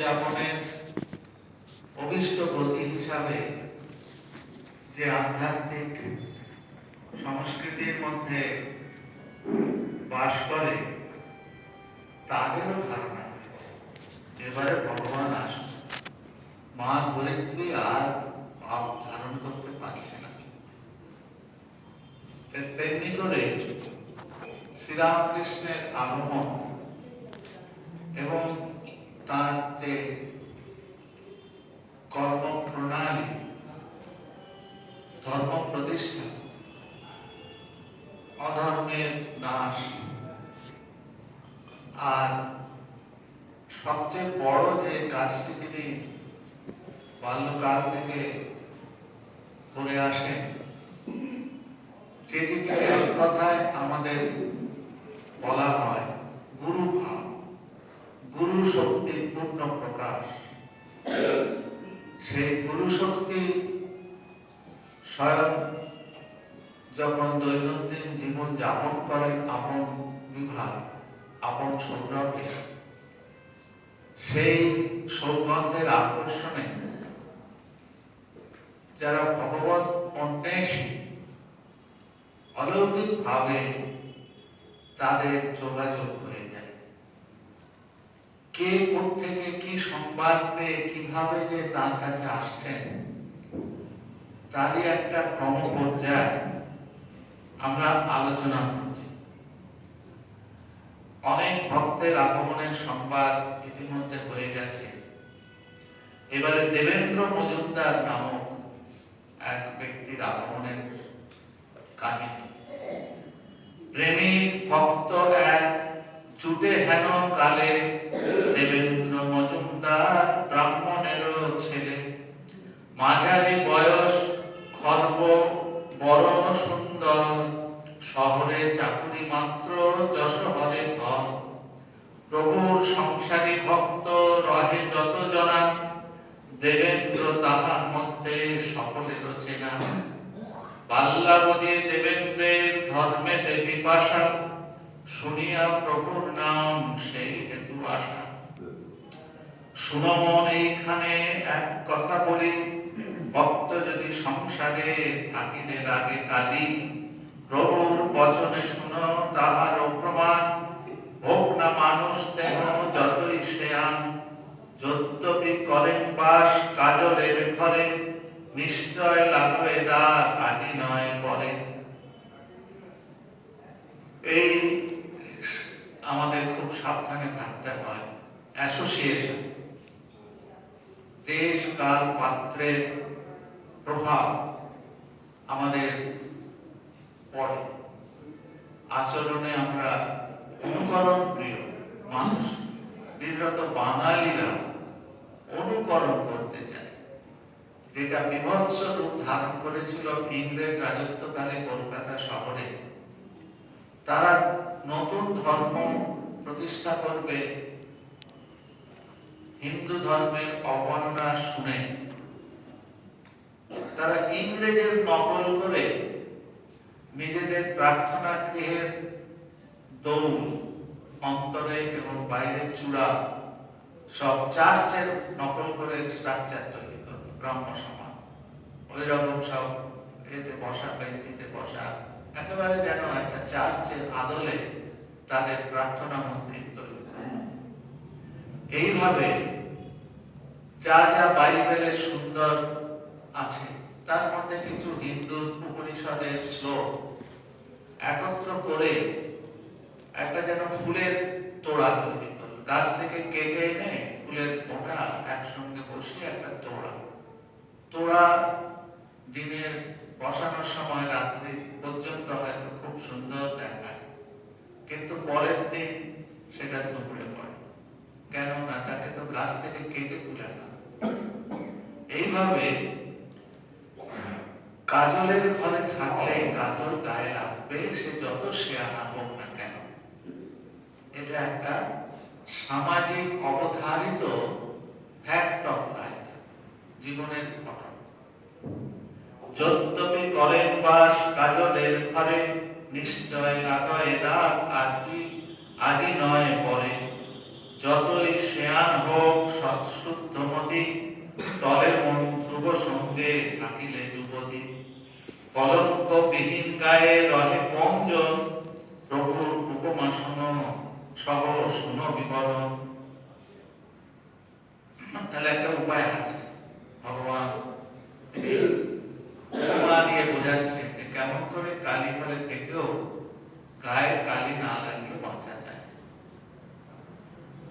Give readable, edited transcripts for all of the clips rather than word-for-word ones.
যাপনের অভিষ্ট গতি হিসাবে যে আধ্যাত্মিক সংস্কৃতির মধ্যে বাস করে তাদেরও ধারণা হয়েছে এবারে ভগবান আসছে, মা ধরিত্রী আর ভাব ধারণ করতে পারছে না। তেমনি করে শ্রীরামকৃষ্ণের আগমন এবং তার যে কর্মপ্রণালী, ধর্ম প্রতিষ্ঠা, অধর্মের নাশ, আর সবচেয়ে বড় যে কাজটি তিনি বাল্যকাল থেকে করে আসেন, যেটিকে এক কথায় আমাদের বলা হয় গুরু ভাব, গুরু শক্তির পূর্ণ প্রকাশ। সেই গুরু শক্তি স্বয়ং যখন দৈনন্দিন জীবন যাপন করেন আপন বিভাগ, আপন সৌরভে, সেই সৌগন্ধের আকর্ষণে যারা ভগবত অন্বেষী অলৌকিক ভাবে তাদের যোগাযোগ হয়ে যায়। কে কোত্থেকে কি সংবাদ পেয়ে কিভাবে যে তার কাছে আসছেন তারই একটা ক্রমপর্যায় আমরা আলোচনা করছি। অনেক ভক্তের আগমনের সংবাদ ইতিমধ্যে হয়ে গেছে। এবারে দেবেন্দ্র মজুমদার নামক এক ব্যক্তির আগমনের কাহিনী। প্রেমিক ভক্ত এক জুটে হেন কালে, দেবেন্দ্র মজুমদার ব্রাহ্মণেরও ছেলে, মাঝারি বয়স, খর্ব বরণ সুন্দর, শহরে চাকুরি মাত্র, যশোহরে ঘর। প্রভুর সংসারী ভক্ত রহে যত জনা, দেবেন্দ্র তাহার মধ্যে সকলের চেনা। বাল্যাবধি দেবেন্দ্রের ধর্মেতে পিপাসা, শুনিয়া প্রভুর নাম সেই হেতু আশা। শুনমন এইখানে এক কথা বলি, ভক্ত যদি সংসারে থাকিলে লাগে কালি, প্রভুর বচনে শুনো তাহার প্রমাণ। হোক না মানুষ দেহ যতই শেয়ান, যদ্যপি করেন বাস কাজলের ঘরে, নিশ্চয় লাগবে দাগ আজি নয় পরে। এই আমাদের খুব সাবধানে থাকতে হয়। অ্যাসোসিয়েশন, দেশ কাল পাত্রের প্রভাব আমাদের পড়ে। আচরণে আমরা অনুকরণ প্রিয় মানুষ, বিশেষত বাঙালিরা অনুকরণ করতে চায়, যেটা বিভৎস রূপ ধারণ করেছিল ইংরেজ রাজত্বকালে কলকাতা শহরে। তারা নতুন ধর্ম প্রতিষ্ঠা করবে, হিন্দু ধর্মের অবমাননা শুনে তারা ইংরেজের নকল করে নিজেদের প্রার্থনা গৃহের দৌল, অন্তরে এবং বাইরের চূড়া সব চার্চের নকল করে স্ট্রাকচার তৈরি করবে, ব্রহ্ম সমাজ, ওই রকম সব এতে বসা, বেঞ্চিতে বসা, একেবারে যেন একটা চার্চের আদলে তাদের প্রার্থনা মন্দির তৈরি। এইভাবে যা যা বাইবেলে সুন্দর আছে তার মধ্যে কিছু হিন্দু উপনিষদের শ্লোক একত্র করে একটা যেন ফুলের তোড়া তৈরি করল। গাছ থেকে কেটে এনে ফুলের ফোঁটা একসঙ্গে বসিয়ে একটা তোড়া। তোড়া দিনের বসানোর সময় রাত্রি পর্যন্ত হয়তো খুব সুন্দর দেখায়, কিন্তু পরের দিন সেটা ধুবড়ে পড়ে। কেননা তাকে তো গাছ থেকে কেটে তুলে না। এইভাবে কাজলের ঘরে থাকলে কাজল গায়ে লাগবে, সে যত শেয়ানা হোক না কেন। এটা একটা সামাজিক অবধারিত ফ্যাক্ট অফ লাইফ, জীবনের ঘটনা। যদ্যপি করেন বাস কাজলের ঘরে, নিশ্চয় লাগয় দাগ আজি নয় পরে। যতই শেয়ান হোক শুদ্ধমতি, তলে মন ধ্রুব সঙ্গে থাকিলে যুবতী। কলঙ্ক বিহীন গায়ে রহে কোন জন, প্রভুর উপমা শোনো সহ শুনো বিবরণ। তাহলে একটা উপায় আছে, ভগবান উপমা দিয়ে বোঝাচ্ছে যে কেমন করে কালী ঘরে থেকেও গায়ে কালি না লাগিয়ে বাঁচা যায়।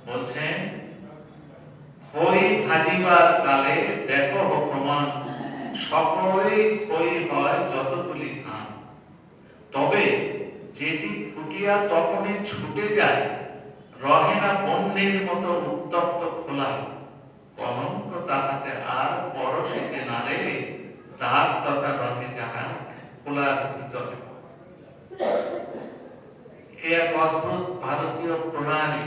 বলছেন, খই ভাজিবার কালে দেখো প্রমাণ, সকলেই খই হয় যতগুলি ধান। তবে যেটি ফুটিয়া তখনই ছুটে যায়, রহে না বন্যের মতো উত্তপ্ত খোলা। কলঙ্ক তাহাতে আর পরশিতে না রে, তার তথা রহে যারা খোলার ভিতরে। এক অদ্ভুত ভারতীয় প্রণালী।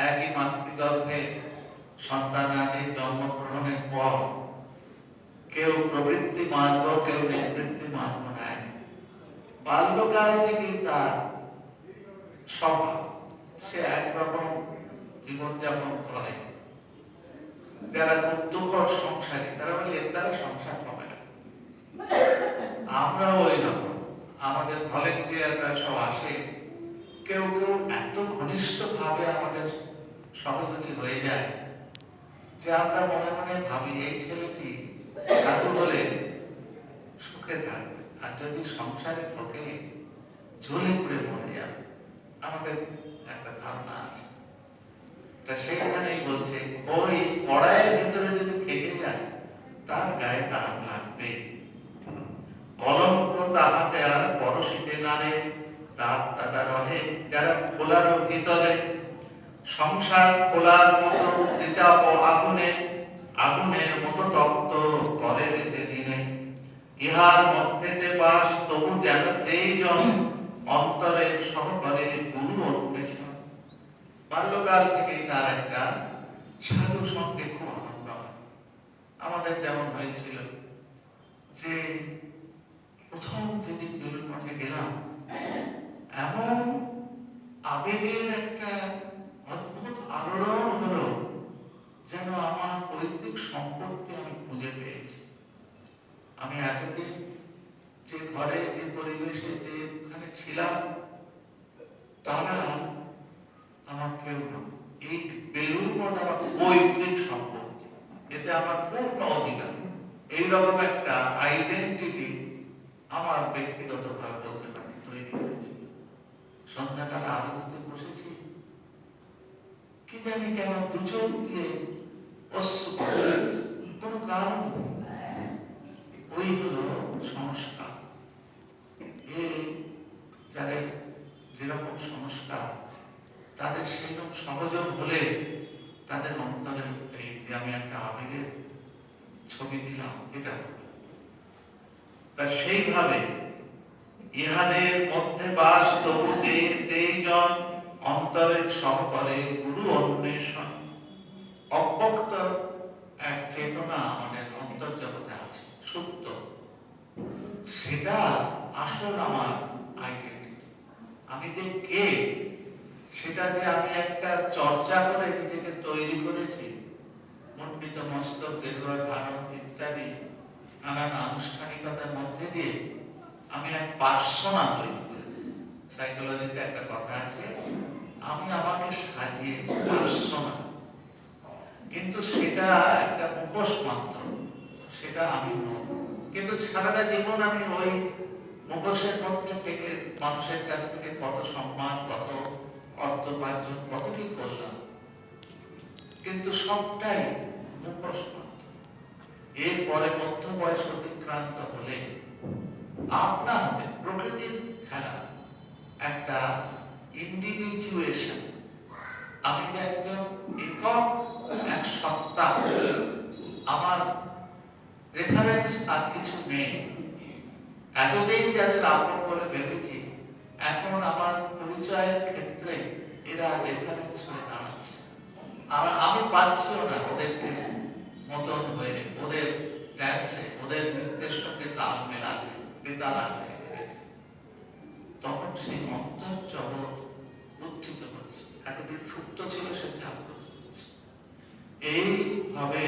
একই মাতৃগর্ভে সন্তানাদির জন্মগ্রহণের পর কেউ প্রবৃত্তি মার্গ, কেউ নিবৃত্তি মার্গ নেয়। বাল্যকাল থেকেই তার স্বভাব, সে একরকম জীবনযাপন করে। যারা খুব দুঃখর সংসারী, তারা বলে এর দ্বারা সংসার হবে না। আমরাও ওই রকম, আমাদের ভলেন্টিয়াররা সব আসে, কেউ কেউ এত ঘনিষ্ঠ ভাবে আমাদের সহযোগী হয়ে যায় যে আমরা মনে মনে ভাবি এই ছেলেটি সাধু হলে সুখে থাকবে, আর যদি সংসারে ঢোকে জ্বলে পুড়ে মরে যাবে। আমাদের একটা ধারণা আছে। তা সেখানেই বলছে, ওই কড়াইয়ের ভিতরে যদি থেকে যায় তার গায়ে দাগ লাগবে। কলঙ্ক তাহাতে আর পরশিতে নারে, তার তারা রহে যারা খোলার ভিতরে। সংসার খোলার মতো ত্রিতাপ আগুনে, আগুনের মতো তপ্ত করে রেতে দিনে। ইহার মধ্যেতে বাস তবু যেন যেই জন, অন্তরের সহকারে গুরু অন্বেষণ। বাল্যকাল থেকেই তার একটা সাধু সঙ্গে খুব আনন্দ হয়। আমাদের যেমন হয়েছিল যে প্রথম যেদিন বেলুড় মঠে গেলাম, এমন আবেগের একটা অদ্ভুত আলোড়ন হলো, যেন আমার পৈতৃক সম্পত্তি আমি খুঁজে পেয়েছি। আমি এতদিন যে ঘরে, যে পরিবেশে, যেখানে ছিলাম, তারা আমার কেউ না। এই বেলুড় মঠ আমার পৈতৃক সম্পত্তি, এতে আমার পূর্ণ অধিকার। এইরকম একটা আইডেন্টিটি আমার ব্যক্তিগত ভাবে বলতে পারি তৈরি হয়েছে। সন্ধ্যাকালে আলোতে বসেছি, কি জানি কেন দু চোখ দিয়ে অশ্রু পড়েছে, কোনো কারণ। ওই হলো সংস্কার। যাদের যেরকম সংস্কার, তাদের সেরকম সহযোগ হলে তাদের অন্তরে এই যে আমি একটা আবেগের ছবি দিলাম, এটা তা সেইভাবে ইহাদের মধ্যে বাস তবু যেই জন, অন্তরের সহকারে গুরু অন্বেষণ। অব্যক্ত এক চেতনা আমাদের অন্তর্জগতে আছে, সুপ্ত। সেটা আসল আমার আইডেন্টিটি। আমি যে কে, সেটা যে আমি একটা চর্চা করে নিজেকে তৈরি করেছি, মণ্ডিত মস্তক, গেরুয়া ধারণ ইত্যাদি নানান আনুষ্ঠানিকতার মধ্যে দিয়ে আমি এক পার্সোনা তৈরি করেছি। সাইকোলজিতে একটা কথা আছে, আমি আমাকে সাজিয়েছি পার্সোনা, কিন্তু সেটা একটা মুখোশ মাত্র, সেটা আমি নই। কিন্তু সারাটা জীবন আমি ওই মুখোশের মধ্যে থেকে মানুষের কাছ থেকে কত সম্মান, কত অর্থ উপার্জন, কত কি করলাম, কিন্তু সবটাই মুখোশ মাত্র। এরপরে মধ্য বয়স অতিক্রান্ত হলে আপনা হাতে প্রকৃতির খেলা, একটা ইন্ডিভিজুয়েশন, আমি যে একজন একক এক সত্তা, আমার রেফারেন্স আর কিছু নেই। এতদিন যাদের আপন বলে ভেবেছি, এখন আমার পরিচয়ের ক্ষেত্রে এরা রেফারেন্স হয়ে দাঁড়াচ্ছে। আর আমি পাচ্ছিও না ওদেরকে মতন হয়ে, ওদের ড্যান্সে, ওদের নৃত্যের সঙ্গে তাল মেলাতে, বেতাল আনতে পেরেছে। তখন সেই অন্তর জগৎ উত্থিত হচ্ছে, এতদিন সুপ্ত ছিল, সে জাগ্রত হচ্ছে। এইভাবে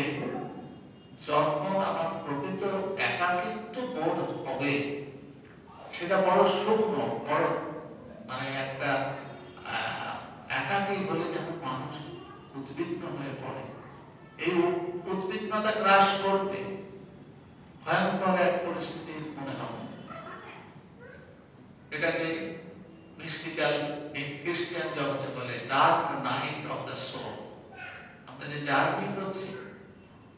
যখন আমার প্রকৃত একাকিত্ব বোধ হবে, সেটা বড় শূন্য, বড় মানে একটা একাকী হলে যেমন মানুষ উদ্বিগ্ন হয়ে পড়ে, এই উদ্বিগ্নতা গ্রাস করবে, ভয়ঙ্কর এক পরিস্থিতি মনে হবে। এটাকে মিস্টিক্যাল খ্রিস্টান জগতে বলে dark night of the soul. আমরা যে জার্নি করছি,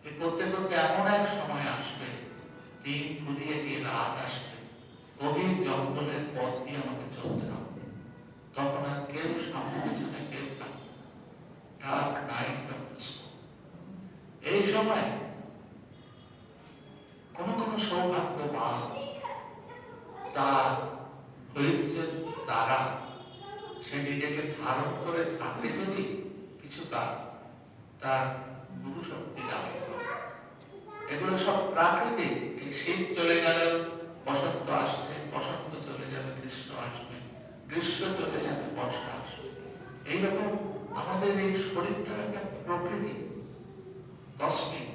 এই করতে করতে এমন এক সময় আসবে, দিন ফুরিয়ে গিয়ে রাত আসবে, গভীর জঙ্গলের পথ দিয়ে আমাকে চলতে হবে, তখন আর কেউ সামনে পেছনে কেউ থাকবে, dark night of the soul. এই সময় কোন কোন সৌভাগ্যবান তার ধৈর্যের দ্বারা সে নিজেকে ধারণ করে থাকে, যদি কিছু তার গুরু শক্তি লাভে। এগুলো সব প্রাকৃতিক। এই শীত চলে গেল, বসন্ত আসছে, বসন্ত চলে যাবে, গ্রীষ্ম আসবে, গ্রীষ্ম চলে যাবে, বর্ষা আসবে। এইরকম আমাদের এই শরীরটা একটা প্রকৃতি, কসমিক।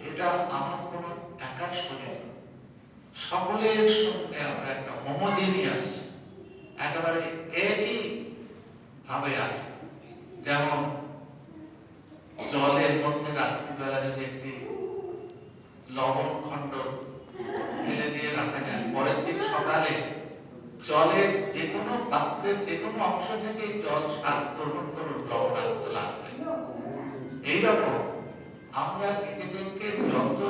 এটা আমার কোনো একার শরীর, সকলের সঙ্গে আমরা একটা হোমোজেনিয়াস, একেবারে একই ভাবে আছে। যেমন জলের মধ্যে রাত্রিবেলা যদি একটি লবণ খণ্ড ফেলে দিয়ে রাখা যায়, পরের দিন সকালে জলের যে কোনো পাত্রের যে কোনো অংশ থেকে জল স্বাদ গ্রহণ করুন, লবণাক্ত লাগবে। এইরকম আমরা নিজেদেরকে যত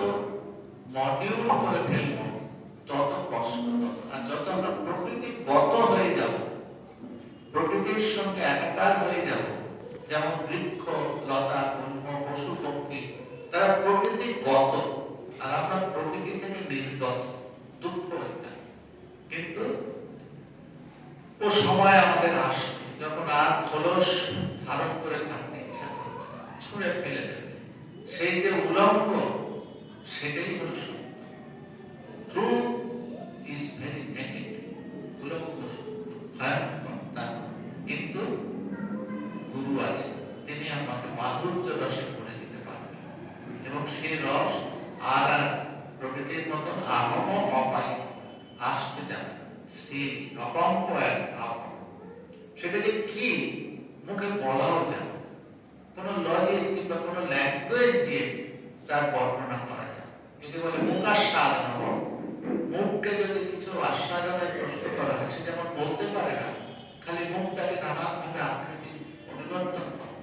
মডিউল করে ফেলব, তত কষ্ট, তত। আর যত আমরা প্রকৃতিগত হয়ে যাব, প্রকৃতির সঙ্গে একাকার হয়ে যাব, যেমন বৃক্ষ, লতা, গুল্ম, পশু পক্ষী, তারা প্রকৃতিগত, আর আমরা প্রকৃতি থেকে নির্গত, দুঃখ হয়ে যায়। কিন্তু ও সময় আমাদের আসবে যখন আর খোলস ধারণ করে থাকতে ইচ্ছা করবে, ছুঁড়ে ফেলে দেবে। সেই যে উলঙ্গ, সেটাই হল সত্য। ট্রুথ ইজ ভেরি নেগেটিভ, উলঙ্গ ভয়ঙ্কর। কিন্তু গুরু আছে, তিনি আমাকে মাধুর্য রসে ভরে দিতে পারবেন, এবং সেই রস আর প্রকৃতির মতন আগম অপায় আসবে যাবে, স্থির অকম্প এক ভাব। সেটাকে কি মুখে বলাও যায়, কোন লজিক কিংবা কোন ল্যাঙ্গুয়েজ দিয়ে তার বর্ণনা করা যায়। যদি বলে মুখ আস্বাদন, মুখকে যদি কিছু আস্বাদনের প্রশ্ন করা হয়, সে যেমন বলতে পারে না, খালি মুখটাকে নানানভাবে আকৃতি পরিবর্তন করে।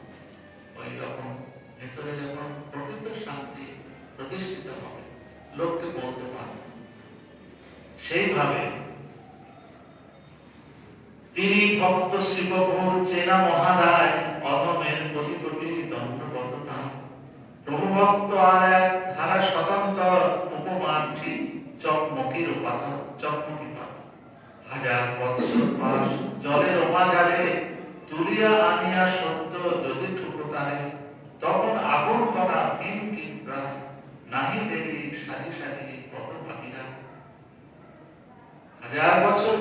ওই রকম ভেতরে যখন প্রকৃত শান্তি প্রতিষ্ঠিত হবে, লোককে বলতে পারবে। সেইভাবে তিনি ভক্ত শিবপুর চেনা মহারায়, অধমের কোটি কোটি দণ্ডবতটা। প্রভু ভক্ত আর এক ধারা স্বতন্ত্র, উপমান ঠিক চকমকির পাথর, চকমকি পাথর। হাজার বৎসর পাশ জলের অমাঝারে, তুলিয়া আনিয়া সত্য যদি ঠুকো তারে, তখন আগুন করা মিনকি প্রায়, নাহি দেরি সারি সারি কত ভাবিরা। হাজার বছর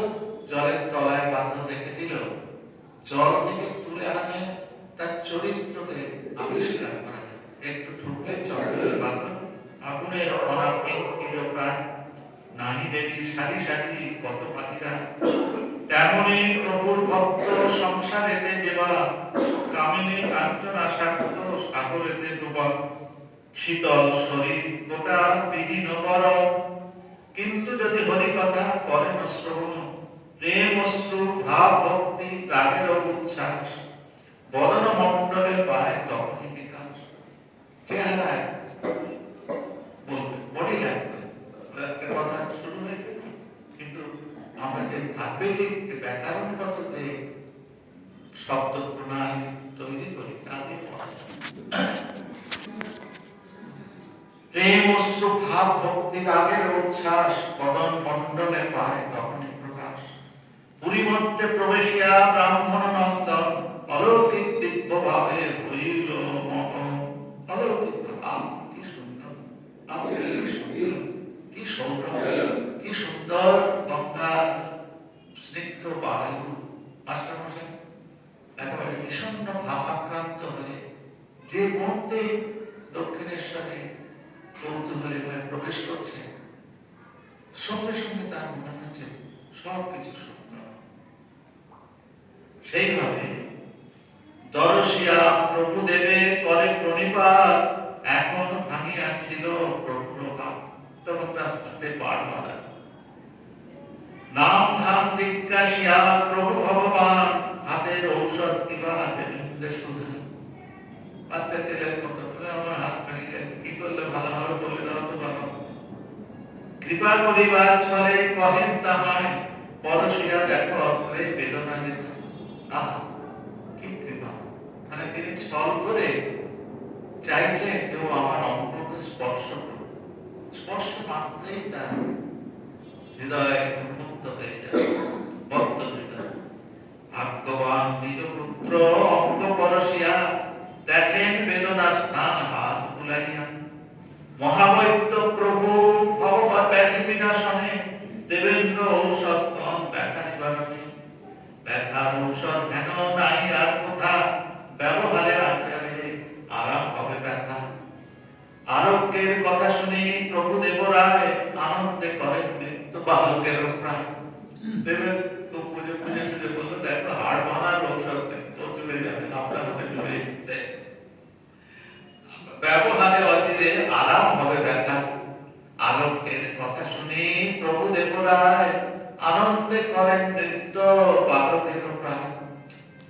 জলের তলায় পাথর রেখে দিল, জল থেকে তুলে আনে তার চরিত্রকে আবিষ্কার করা যায়। একটু ঠুকলে চন্দ্রের পাথর, আগুনের কণা মিনকির প্রায়, নাহি দেরি সারি সারি কত পাখিরা। তেমনি প্রভুর ভক্ত সংসারেতে যেবা, কামিনী কাঞ্চনা সাক্ত সাগরেতে ডুবা। শীতল শরীর গোটা বিহীন বর, কিন্তু যদি হরি কথা করেন শ্রবণ, প্রেম অশ্রু ভাব ভক্তি রাগের উচ্ছ্বাস, বদন মণ্ডলে পায় তখনই বিকাশ। চেহারায় বলবে, বডি ল্যাঙ্গুয়েজ কথা শুরু হয়েছে, কিন্তু আমরা যে ভার্বেটিক ব্যাকরণগত যে শব্দ প্রণালী তৈরি করি, তাদের প্রেম অশ্রু ভাব ভক্তি রাগের উচ্ছ্বাস, বদন মণ্ডলে পায় তখনই প্রকাশ। পুরী মধ্যে প্রবেশিয়া ব্রাহ্মণ নন্দন, অলৌকিক দিব্য ভাবে হইল মগন। অলৌকিক ভাব, কি সুন্দর, কি সৌরভ, কি সুন্দর গঙ্গার স্নিগ্ধ বায়ু। মাস্টারমশাই একেবারে বিষণ্ণ ভাবাক্রান্ত হয়ে যে মুহূর্তে প্রবেশ করছে, সঙ্গে সঙ্গে তার মনে হচ্ছে সবকিছু সুন্দর। সেইভাবে দরশিয়া প্রভু দেবে করে প্রণিপাত, এখন ভাঙিয়াছিল প্রভুর হাত। তখন তার হাতে পাড় বাঁধা, নাম ধাম জিজ্ঞাসিয়া প্রভু ভগবান, হাতের ঔষধ কিবা হাতে নিন্দে সুধা। বাচ্চা ছেলের মতো আমার হাত ভেঙে গেছে, কি করলে ভালো হবে বলে দাও তো বাবা। কৃপা করিবার ছলে কহেন তাহায়, পরশিয়া দেখো অগ্রে বেদনা যেথা। আহা কি কৃপা, মানে তিনি ছল করে চাইছেন কেউ আমার অঙ্গকে স্পর্শ করুক, স্পর্শ মাত্রেই তার হৃদয় উন্মুক্ত হয়ে যায়, বদ্ধ হৃদয়। ভাগ্যবান বীরপুত্র অঙ্গ পরশিয়া, দেখেন বেদনা স্থান হাত বুলাইয়া। মহাবৈদ্য প্রভু ভগবৎ ব্যাধি বিনাশনে, দেবেন্দ্র ঔষধ কন ব্যথা নিবারণে। ব্যথার ঔষধ হেন নাই আর কোথা, ব্যবহারে আচারে আরাম হবে ব্যথা। আরোগ্যের কথা শুনি প্রভু দেবরায়, আনন্দে করেন মৃত্যু বালকের প্রায়। দেবেন তো পুজো পুজো পুজো বললো, দেখো হাড় ভাঙার ঔষধ তো চলে যাবে, আপনার হাতে চলে দেয়। ব্যবহারে অচিরে আরাম হবে ব্যথা। আরোগ্যের কথা শুনি প্রভু দেবরায়, আনন্দে করেন নৃত্য বালকের প্রায়।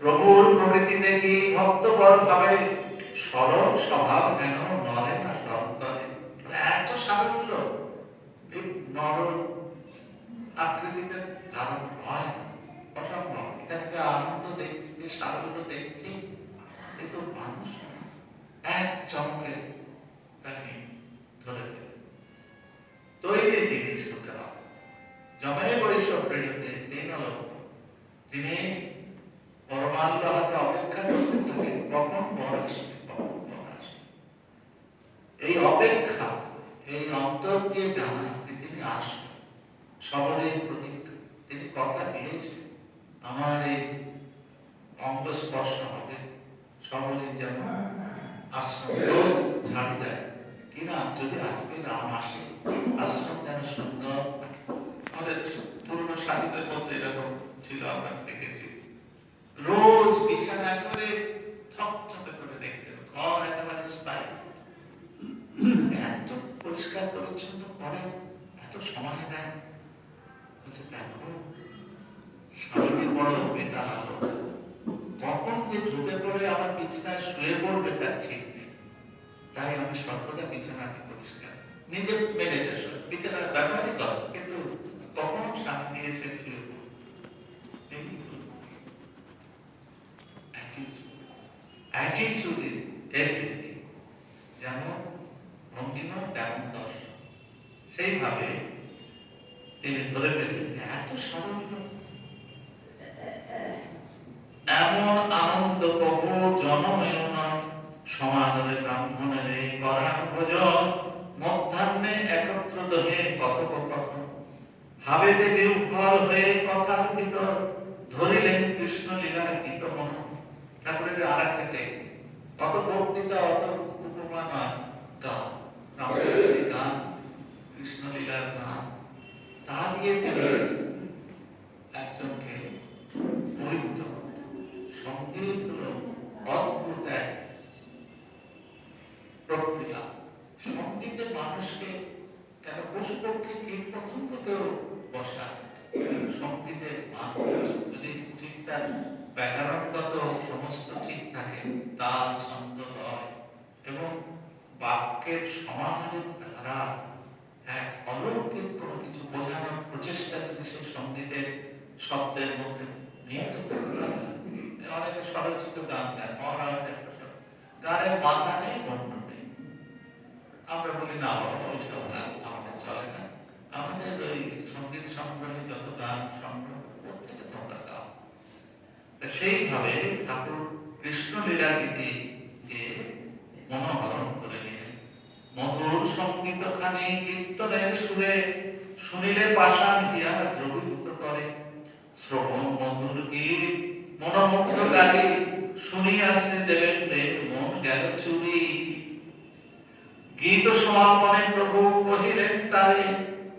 প্রভুর প্রকৃতি দেখি ভক্তবর ভাবে, সরল স্বভাব কেন নরে না সন্তরে। এত সারল্য এই নর আকৃতিতে ধারণ হয় না, অসম্ভব। এখানে যে আনন্দ দেখছি, সারল্য দেখছি, এ তো মানুষ এক চমকে তাকে ধরে ফেলে। তৈরি জিনিস হতে হবে। জমে বৈষব প্রেরিতে দিন লক্ষ্য, তিনি পরমাল্য হাতে অপেক্ষা করতে থাকেন কখন বর আসবে, কখন বর আসবে। এই অপেক্ষা, এই অন্তরকে জানা যে তিনি আসবেন, সবরের প্রতীক্ষা। তিনি কথা দিয়েছেন আমার এই অঙ্গ স্পর্শ হবে, সবরে যেমন আশ্রম ঝাড়ি দেয় কিনা, যদি আজকে রাম আসে আশ্রম যেন সুন্দর থাকে। আমাদের পুরনো সাধুদের মধ্যে এরকম ছিল, আমরা দেখেছি। রোজ বিছানা করে থকথকে করে রেখে ঘর একেবারে স্পাই, এত পরিষ্কার পরিচ্ছন্ন করে, এত সময় দেয়। বলছে দেখো স্বামীজি বড় বেতাল আলো, কখন যে ঢুকে পড়ে আমার বিছানায় শুয়ে পড়বে তার ঠিক নেই। তাই আমি সর্বদা বিছানাটি পরিষ্কার, নিজে মেরে বিছানার ব্যবহারই কর, কিন্তু কখন স্বামী দিয়ে এসে শুয়ে পড়বে। Attitude is everything. যেমন ভঙ্গিমা তেমন দর্শন। সেইভাবে তিনি ধরে ফেললেন এত সারল্য, এমন আনন্দ কব জনমেয় নয়। সমাদরে ব্রাহ্মণের করান ভোজন, মধ্যাহ্নে একত্র দহে কথোপকথন। ভাবেতে বিহ্বল হয়ে কথার ভিতর, ধরিলেন কৃষ্ণ লীলা গীত মন। ঠাকুরের আর একটা টেকনিক, অত বক্তৃতা অত উপমা নয়, গান, রামচন্দ্রের গান, কৃষ্ণলীলার গান, তা দিয়ে তিনি একজনকে পরিহিত করতেন। সঙ্গীত হল অদ্ভুত এক প্রক্রিয়া। সঙ্গীতে মানুষকে, কেন পশু পক্ষী কীট পতঙ্গকেও বসায়। সঙ্গীতের মানুষ যদি ঠিকঠাক ব্যাকরণগত সমস্ত ঠিক থাকে, তাল ছন্দ লয় এবং বাক্যের সমাহারের দ্বারা এক অলৌকিক কোনো কিছু বোঝানোর প্রচেষ্টা যদি সেই সঙ্গীতের শব্দের মধ্যে নিয়ে অনেকে স্বরচিত গান গায়, মহারাজের গানের মাথা নেই, বর্ণ নেই। আমরা বলি না ওইসব গান আমাদের চলে না, আমাদের ওই সঙ্গীত সংগ্রহে যত গান সংগ্রহ প্রত্যেকে তোমরা গাও। সেইভাবে ঠাকুর কৃষ্ণ লীলা গীতিকে মনোহরণ করে নিলেন। মধুর সঙ্গীত খানি কীর্তনের সুরে, শুনিলে পাষাণ দিয়া দ্রবীভূত করে। শ্রবণ মধুর গীত মনোমুগ্ধ গালি, শুনিয়াছে দেবেন্দ্রের মন গেল চুরি। গীত সমাপনে প্রভু কহিলেন তারে,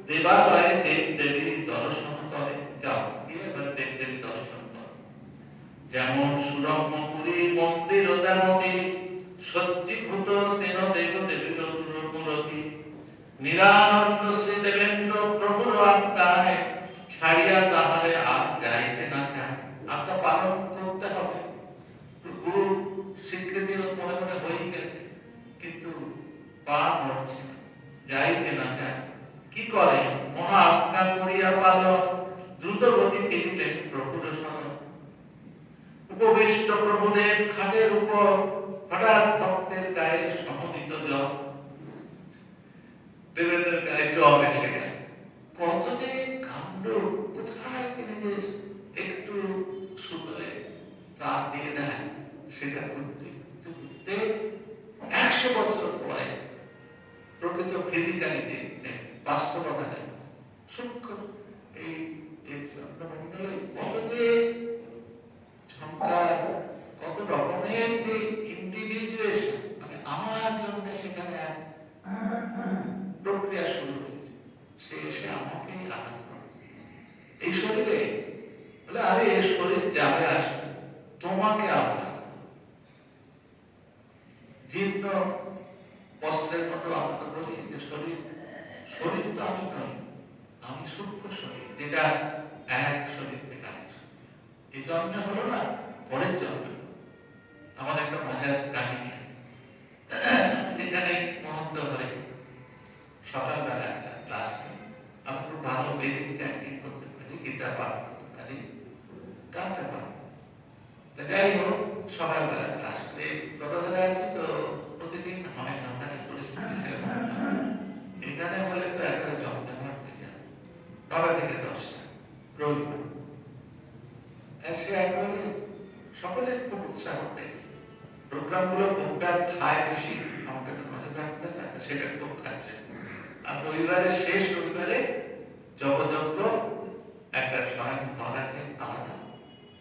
দেবালয়ে দেব দেবী দর্শন করে। যাও গিয়ে এবার দেব দেবী দর্শন করো। যেমন সুরম্যপুরী মন্দির দেবতী, সজ্জীভূত তেন দেব দেবীর মূরতি। নিরানন্দ শ্রী দেবেন্দ্র প্রভুর আজ্ঞায়, ছাড়িয়া তাহারে আর যাইতে না চায়। আজ্ঞা পালন করতে হবে। গুরু স্বীকৃতি মনে মনে হয়ে গেছে, কিন্তু পা নড়ছে না, যাইতে না চায়। কি করে? মহা আজ্ঞা করিয়া পালন, দ্রুত গতি ফিরিলেন প্রভুর শরণ। উপবিষ্ট প্রভুদেব খাটের উপর, হঠাৎ ভক্তের গায়ে সমুদিত জল। দেবেন্দ্রের গায়ে জল এসে গেল। কত যে কাণ্ড! কোথায় তিনি যে একটু সুতোয় তার দিয়ে দেয়, সেটা করতে 100 বছর পরে প্রকৃত ফিজিক্যালিটি নেই, বাস্তবতা নেই। সূক্ষ্ম এই চন্দ্রমণ্ডলে কত যে সংখ্যার, কত রকমের যে ইন্ডিভিজুয়েশন, মানে আমার জন্য সেখানে এক প্রক্রিয়া শুরু হয়েছে। সে এসে আমাকে আঘাত করে এই শরীরে, বলে আরে এই শরীর যাবে আসবে, তোমাকে আঘাত। জীর্ণ বস্ত্রের মতো আমরা তো বলি যে শরীর, শরীর তো আমি নই, আমি সূক্ষ্ম শরীর, যেটা এক শরীর থেকে আরেক শরীর। এই জন্মে হলো না, পরের জন্মে। আমাদের একটা মজার কাহিনী আছে, যেখানে মহন্ত হয়ে সকালবেলা একটা ক্লাস নেই, আমি খুব ভালো বেদিক চ্যান্টিং করতে পারি, গীতা পাঠ করতে পারি, গানটা পারি। যাই হোক, সকালবেলা ক্লাস করে গতকালে আছি তো, প্রতিদিন হয় না, মানে পরিস্থিতি সেরকম না। এখানে হলে তো একেবারে জমটা মারতে যাবে, 9টা থেকে 10টা রবিবার। সে একেবারে সকলের খুব উৎসাহ পেয়েছে। প্রোগ্রামগুলো কোনটা খায় বেশি আমাকে তো নজর রাখতে হয়, সেটা খুব খাচ্ছে। আর রবিবারের শেষ রবিবারে জপযজ্ঞ একটা স্বয়ং ঘর আছে আলাদা,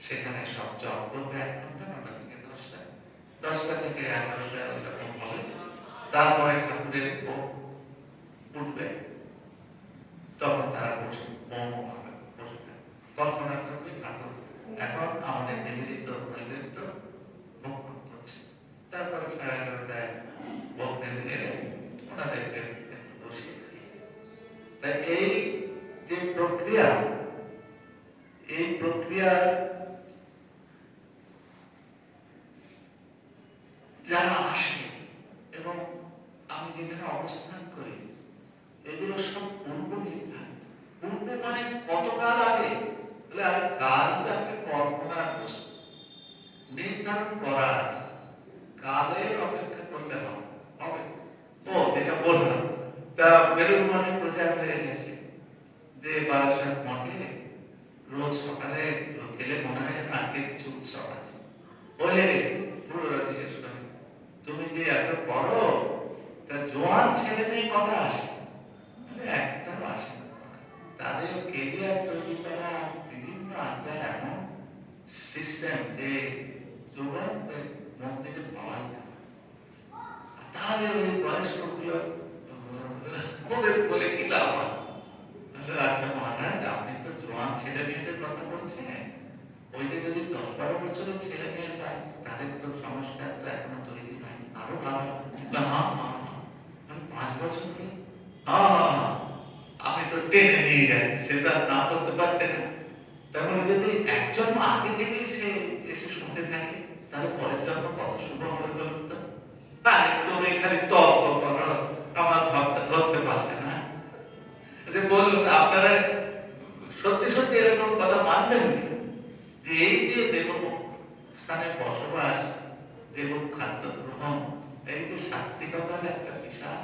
সেখানে সব জপ করবে 1 ঘন্টা, 9টা থেকে 10টা, 10টা থেকে 11টা ওইরকম হবে। তারপরে ঠাকুরের ভোগ উঠবে, তখন তারা বসে বসে থাকে, কল্পনা করবে ঠাকুর এখন আমাদের নিবেদিত নৈবেদ্য ভক্ষণ করছে। তারপরে 11:30টায় ভোগ নেমে গেলে ওনাদেরকে বসিয়ে খাইয়ে। তাই এই যে প্রক্রিয়া, এই প্রক্রিয়ার যারা আসে এবং আমি যেখানে অবস্থান করি, এগুলো সব পূর্ব নির্ধারিত। পূর্ব মানে কতকাল আগে? বলে আরে কাল তো একটা কল্পনার বস্তু, নির্ধারণ করা আছে, কালের অপেক্ষা করলে হবে। ও যেটা বললাম, তা বেলুর মঠে প্রচার হয়ে গেছে যে বারাসাত মঠে রোজ সকালে গেলে মনে হয় যেন আজকে কিছু উৎসব আছে। ওহে পুরো জিজ্ঞেস করে, তুমি যে এত বড়, তা জোয়ান ছেলে মেয়ে কটা আসে? একটাও আসে না। তাদের কেরিয়ার তৈরি করা বিভিন্ন আড্ডার এমন সিস্টেম যে যুবকদের মন্দিরে পাওয়াই যাবে। তাহলে ওই বয়স্কগুলো ওদের বলে কি লাভ হয়? আচ্ছা মহারাজ, আপনি তো জোয়ান ছেলে মেয়েদের কথা বলছেন, ওইটা যদি 10-12 বছরের ছেলে মেয়ে পায়, তাদের তো সংস্কার তো এখনো তৈরি হয়নি, আরো ভালো। আমি 5 বছর আমি তো টেনে নিয়ে যাচ্ছি, সেটা না করতে পারছে না। তারপরে যদি এক জন্ম আগে থেকেই সে এসে শুনতে থাকে, তাহলে পরের জন্ম কত শুভ হবে বলুন তো? আরে তুমি খালি তর্ক করো, আমার ভাবটা ধরতে পারবে না। বলুন আপনারা সত্যি সত্যি এরকম কথা মানবেন কি? যে এই যে দেব স্থানে বসবাস, দেব খাদ্য গ্রহণ, এই যে সাত্বিকতার একটা বিশাল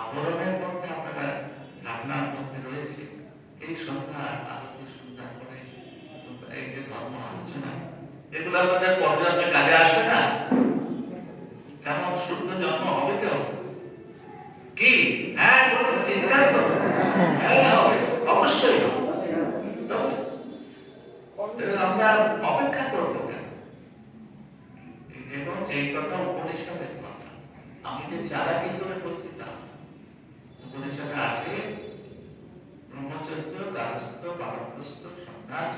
আবরণের মধ্যে আপনারা ধারণার মধ্যে রয়েছে, এই সন্ধ্যা আরতি সন্ধ্যা করে এই যে ধর্ম আলোচনা, এগুলো আপনাদের পরজন্মে কাজে আসবে না? কেমন শুদ্ধ জন্ম হবে কেউ? কি হ্যাঁ বলুন, চিৎকার করুন। হ্যাঁ হবে, অবশ্যই হবে। তবে আমরা অপেক্ষা করবো কেন? এবং এই কথা উপনিষদের কথা, আমি যে চালাকি করে বলছি তা মহারাজ,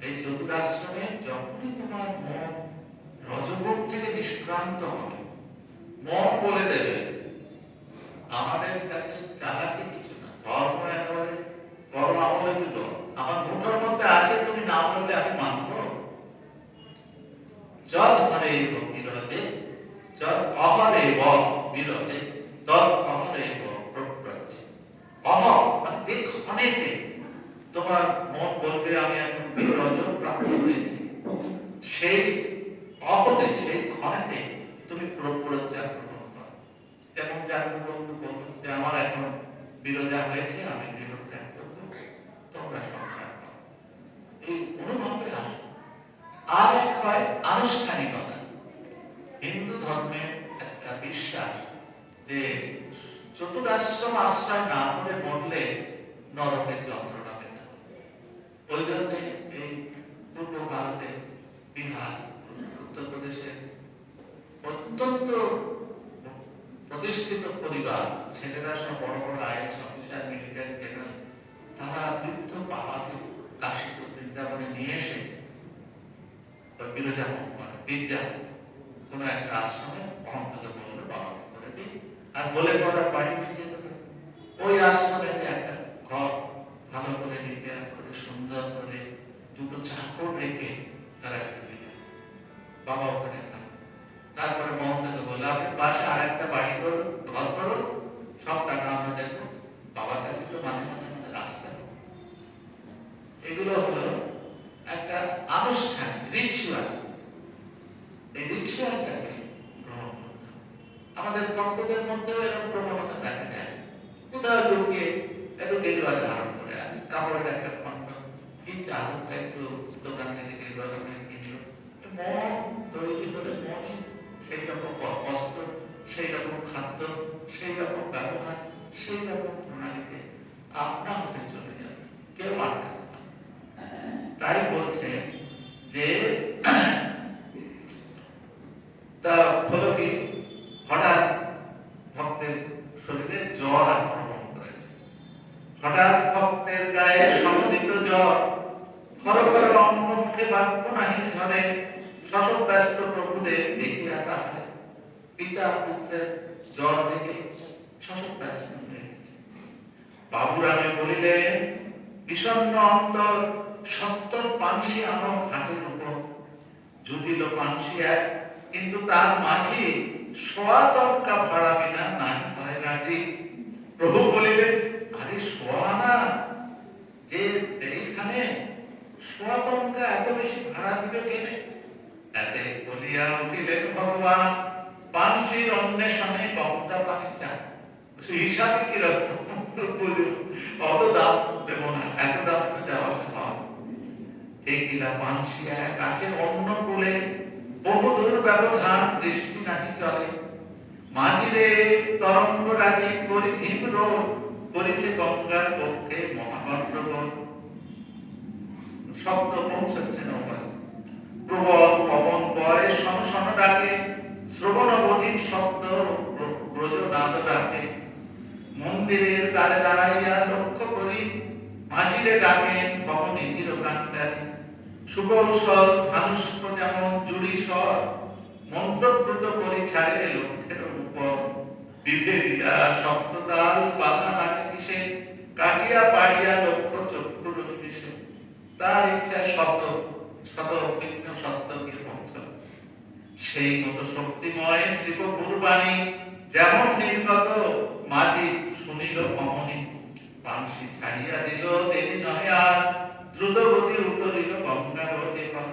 এই চতুরাশ্রমে যখনই তোমার মন রজগুণ থেকে নিষ্ক্রান্ত হবে, মন বলে দেবে আমাদের কাছে চালাকি কিছু না, ধর্ম একেবারে করো আমলে দিল, আমার মুঠোর মধ্যে আছে, তুমি না বললে আমি মানব। যদ হরে বিরোধে, যদ অহরে বিরোধে, তদ অহরে প্রব্রজে। অহ মানে যে ক্ষণেতে তোমার মন বলবে আমি এখন বিরজ প্রাপ্ত হয়েছি, সেই অহতে, সেই ক্ষণেতে তুমি প্রব্রজা গ্রহণ করো। যেমন জাগ্রবন্ধু বলল যে আমার এখন বিরজা হয়েছে, আমি বিরোধ ত্যাগ করবো, তোমরা সংসার করো, এই অনুভবে আসো। আর এক হয় আনুষ্ঠানিকতা। হিন্দু ধর্মের একটা বিশ্বাস যে চতুরাশ্রম আশ্রয় না করে মরলে নরকের যন্ত্রণা পেতে হবে। ওই জন্য এই পূর্ব ভারতে, বিহার, উত্তরপ্রদেশের অত্যন্ত প্রতিষ্ঠিত পরিবার, ছেলেরা সব বড় বড় আইএস অফিসার, মিলিটারি জেনারেল, তারা বৃদ্ধ বাবাকে কাশীপুর বৃন্দাবনে নিয়ে এসে বিরজা করে, বিদ্যা কোন একটা আশ্রমে মহন্তকে বললো বাবাকে করে দিই, আর বলে পড়ার বাড়ি নিয়ে যেতে হবে। ওই আশ্রমে একটা ঘর ভালো করে রিপেয়ার করে সুন্দর করে দুটো চাকর রেখে তারা একটা দিলেন, বাবা ওখানে থাকে। তারপরে মহন্তকে বললো আপনি পাশে আর একটা বাড়ি করুন, ঘর করুন, সব টাকা আমরা দেখবো। বাবার কাছে তো মানে মানে আমাদের রাস্তা। এগুলো হলো একটা আনুষ্ঠান, রিচুয়াল। এই রিচুয়ালটাকে গ্রহণ করতে হবে। আমাদের ভক্তদের মধ্যেও এরকম প্রবণতা দেখা যায়, কোথাও লুকিয়ে একটু গেরুয়া ধারণ করে আছে, কাপড়ের একটা খন্ড কি চালু একটু দোকান থেকে গেরুয়া দোকানে কিনলো, মন তৈরি করে মনে সেই রকম বস্ত্র, সেই রকম খাদ্য, সেই রকম ব্যবহার, সেই রকম প্রণালীতে আপনা হতে চলে যাবে, কেউ আটকাতে পারবে। তাই বলছে যে তা হলো কি, হঠাৎ ভক্তের শরীরে জ্বর আক্রমণ করেছে, হঠাৎ ভক্তের গায়ে সমুদিত জ্বর, খরখর অঙ্গ মুখে বাক্য নাহি ঝরে, শশব ব্যস্ত প্রভুদের দেখিয়া তাহারে। পিতা পুত্রের জ্বর দেখে শশব ব্যস্ত হয়ে গেছে। বাবুরামে বলিলেন বিষণ্ণ অন্তর, ৭০ পানসি আনো ঘাটের উপর। জুটিল পানসি এক, কিন্তু তার মাঝি সোয়া টঙ্কা ভাড়া বিনা নাই হয় রাজি। প্রভু বলিলেন আরে সোয়া না, যে এইখানে সোয়া টঙ্কা এত বেশি ভাড়া দিবে কেনে? এতে বলিয়া উঠিলেন ভগবান পানসির অন্বেষণে গঙ্গা পানি চান। হিসাবে কিরকম, অত দাম দেবো না, এত দাম দেওয়া হয়। এই কিলা পানসি এক আছে অন্য কুলে, বহুদূর ব্যবধান দৃষ্টি নাহি চলে। মাঝিরে তরঙ্গ রাজি করি ভীম রোড, করেছে গঙ্গার পক্ষে মহাগণ্ডগোল। শব্দ পৌঁছাচ্ছে নৌকায়, প্রবল পবন বয় শন ডাকে, শ্রবণবধিক শব্দ ব্রজনাদ ডাকে। মন্দিরের দ্বারে দাঁড়াইয়া লক্ষ্য করি, মাঝিরে ডাকেন ভবনীতির কাণ্ডারি। সুকৌশল ধানুষ্ক যেমন জুড়ি স্বর, মন্ত্রপ্রুত করি ছাড়ে লক্ষ্যের উপর। বিভেদিয়া শব্দতাল বাধা লাগে কিসে, কাটিয়া পাড়িয়া লক্ষ্য চক্ষুর নিমেষে। তার ইচ্ছা শত শত বিঘ্ন সত্যকে পৌঁছল। সেই মতো শক্তিময় শ্রীপুর বাণী যেমন নির্গত, মাঝি শুনিল অমনি। পানসি ছাড়িয়া দিল দেরি নহে আর, দ্রুতগতি উতরিল গঙ্গার এপার।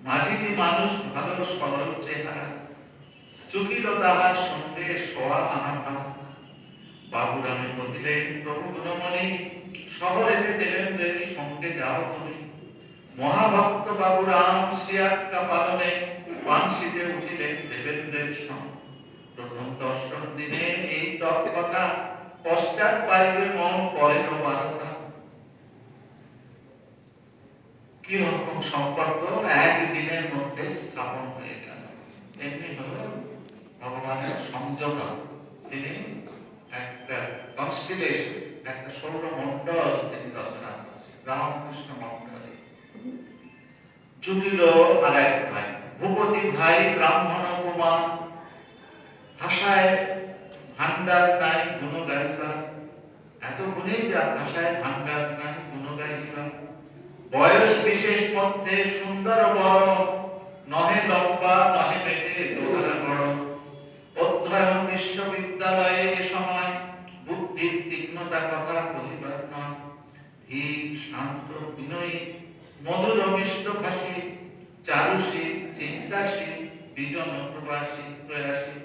মাঝিটি মানুষ ভালো সরল চেহারা, চুকিল তাহার সঙ্গে সোয়া আনা ভাড়া। বাবুরামে বলিলেন প্রভু গুণমণি, শহরেতে দেবেন্দ্রের সঙ্গে যাও তুমি। মহাভক্ত বাবুরাম শ্রী আজ্ঞা পালনে পানসিতে উঠিলেন দেবেন্দ্রের সঙ্গে। প্রথম দর্শন দিনে এই তৎকথা, পশ্চাৎ পাইবে মন করেন বারতা। কি রকম সম্পর্ক একদিনের মধ্যে স্থাপন হয়ে গেল। এমনি হলো ভগবানের সংযোগ। তিনি একটা কনস্টিলেশন, একটা সৌরমণ্ডল তিনি রচনা করছেন, রামকৃষ্ণ মণ্ডলী। জুটিল আর এক ভাই, ভূপতি ভাই ব্রাহ্মণ কুমার, ভাষায় ভান্ডার নাই গুণ গাইবা, এত গুণেই যা ভাষায় ভান্ডার নাই গুণ গাইবা। বয়স বিশেষ মধ্যে সুন্দর বড়, নহে লম্বা নহে বেটে দোহারা বড়। অধ্যয়ন বিশ্ববিদ্যালয়ে এ সময়, বুদ্ধির তীক্ষ্ণতা কথা কহিবার নয়। ধীর শান্ত বিনয়ী মধুর মিষ্ট ভাষী, চারুশীল চিন্তাশীল বিজন প্রবাসী প্রয়াসী।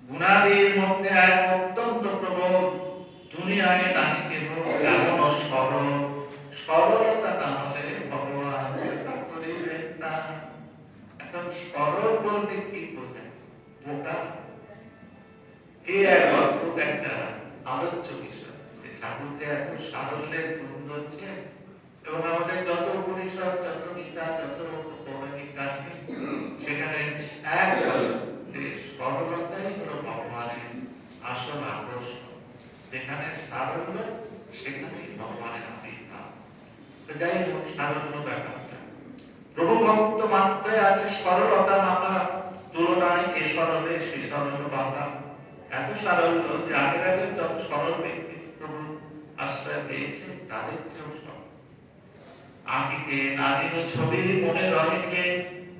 গুণাদির মধ্যে এক অত্যন্ত প্রবল, দুনিয়ায় নাহি কেহ এমন সরল। সরলতা না হলে ভগবান করিবেন না। এখন সরল বলতে কি বোঝায়? বোকা। এই এক অদ্ভুত একটা আলোচ্য বিষয় যে ঠাকুর যে এত সারল্যের গুণ ধরছেন, এবং আমাদের যত উপনিষদ, যত গীতা, যত পৌরাণিক কাহিনী, সেখানে এক যে সরলতাই হলো ভগবানের আসল আকর্ষণ। যেখানে সারল্য সেখানেই ভগবানের আবির্ভাব। তো যাই হোক, সারল্য ব্যাপারটা প্রভু ভক্ত মাত্রায় আছে সরলতা মাথা, তুলনায় এ সরলে সে সরল বাঁকা। এত সারল্য যে আগের আগের যত সরল ব্যক্তি প্রভু আশ্রয় পেয়েছে তাদের চেয়েও সরল। আঁকিতে নারীর ছবি মনে রহেছে,